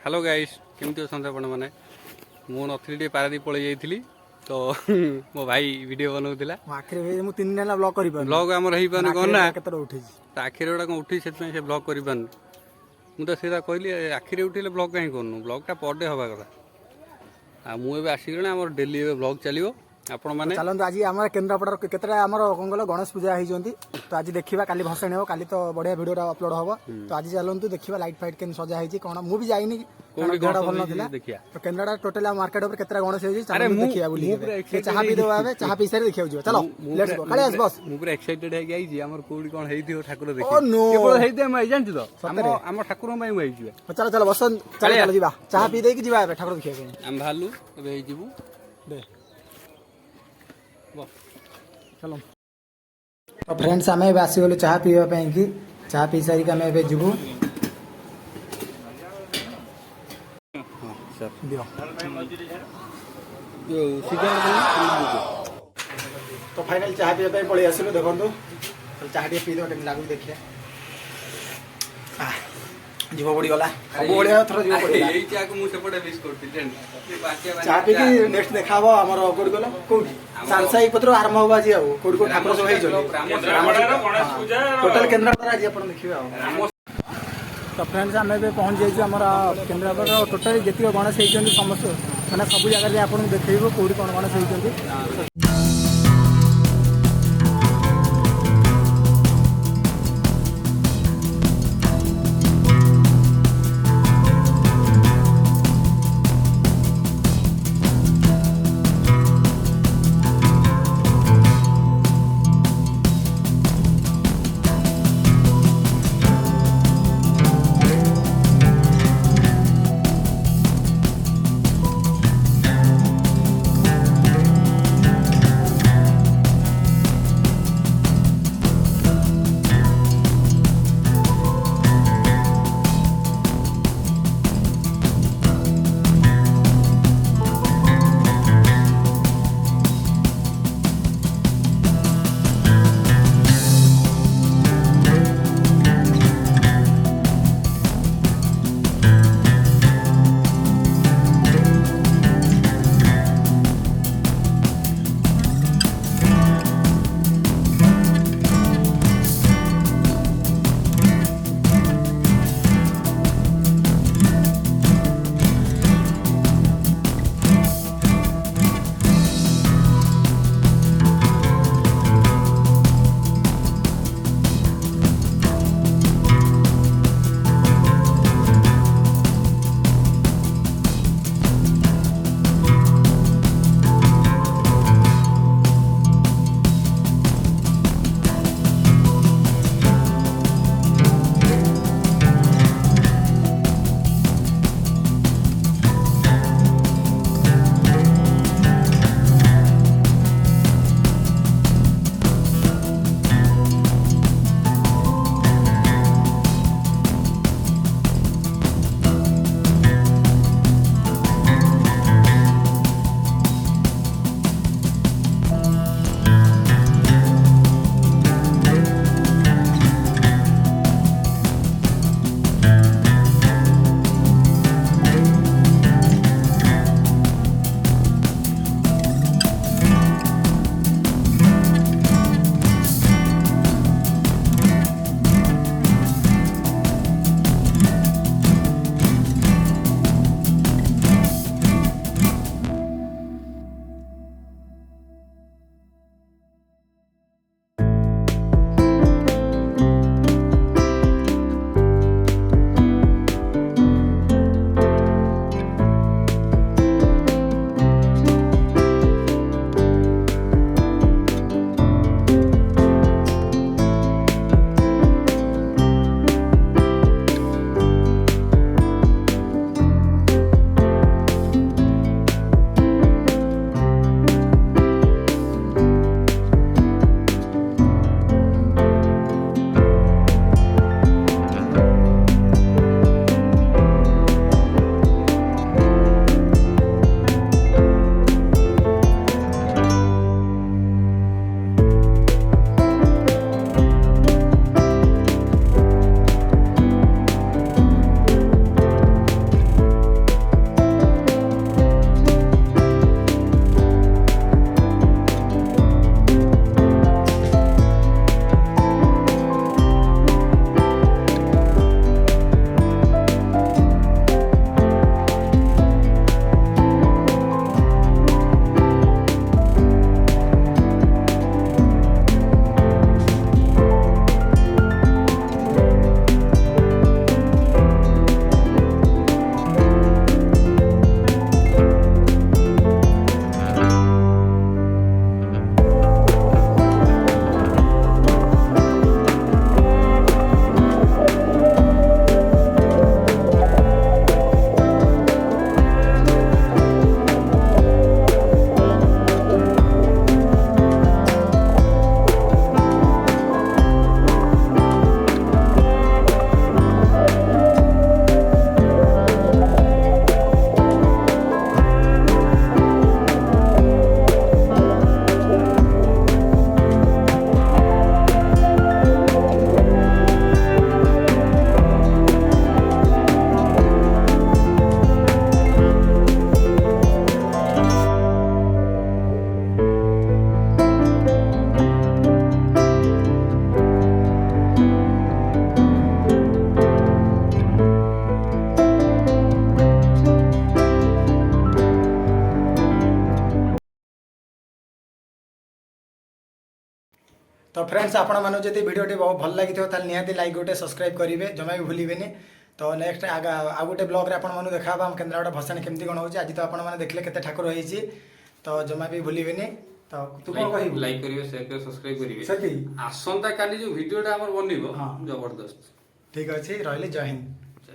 Hello guys केमती अच्छा आपण मैंने मु नी पारादीप पलि जाइली तो मो भाई वीडियो बनाऊला आखिर मु 3 दिन ब्लॉग करि ब्लॉग आमर हो पाने कौन ना केतरा उठै आखिर गोटा कौन उठी से ब्लॉग कर मुझे सीधा कहली आखिर उठे ब्लॉग कहीं करूँ ब्लॉगटा पर डे हवा कथा मुझे आसिक आम डेली ब्लॉग चलो आपण मैंने चलते आज आम केन्द्रापड़ा केतरा आम कौन कल गणेश पूजा होती तो आज देखा काली भसाणी हो काली तो बढ़िया वीडियो अपलोड हम तो आज चलते देखा लाइट फाइट के सजा होती कौन मुझे जाइनी भल ना तो केन्द्रापड़ा टोटल मार्केट ऊपर केतरा गणेश देखा चाह पी देवा चाह पी सारे देखा जाओ चलो लेट्स गो काली बस मु पूरा एक्साइटेड है गई हमर कोडी कोन हेइथियो ठाकुर देखि केवल हेइते हम जानछु तो हम ठाकुर में मु आइजु चलो चलो बस चलो चलो जीवा चाह पी दे कि जीवा ठाकुर देखिया हम भालु एबे जीवु दे चलो तो फ्रेंड्स आम आसीगलु चाह पीवा कि चाह पी सारिक आम ए जीवु तो फाइनल चाह पीवा पलि आसिलु देखो चाह टे पी दे लागू देखिए जीव पड़ी गला सब बढ़िया थर जीव पड़ी एई चाह को मु सेपटे मिस करती चाह पी की नेक्स्ट देखा हो हमर कोडी गला कोडी सांसाई पत्र आरंभ होबा जी कोडी को ठाकुर सब हेइ टोटल केन्द्रापड़ा आज अपन देखिबे आ तो फ्रेंड्स आम ए पहुँच जाइए आम केन्द्रापड़ा टोटाली जितक गणेश होती समस्त मैंने सब जगह आपको देखो कौटी कौन गणेश होती तो फ्रेंड्स आपण मानु जदि वीडियोटी बहुत भल लगी ताल निहाती लाइक गोटे सब्सक्राइब करेंगे जमा भी भूलिबेनि। तो नेक्स्ट आ गोटे ब्लॉग रे आपण मानु देखा हम केन्द्रापड़ा भसाणी केमती कोन होची आज तो आपण माने देखले केते ठाकुर होईची तो जमा भी भूलिबेनि। तो तू कोन कहिबो लाइक करिवे शेयर करिवे सब्सक्राइब करिवे सती आसंता काली जो वीडियोटा हमर बनिबो हाँ। जबरदस्त। ठीक अछि रहले जय हिंद।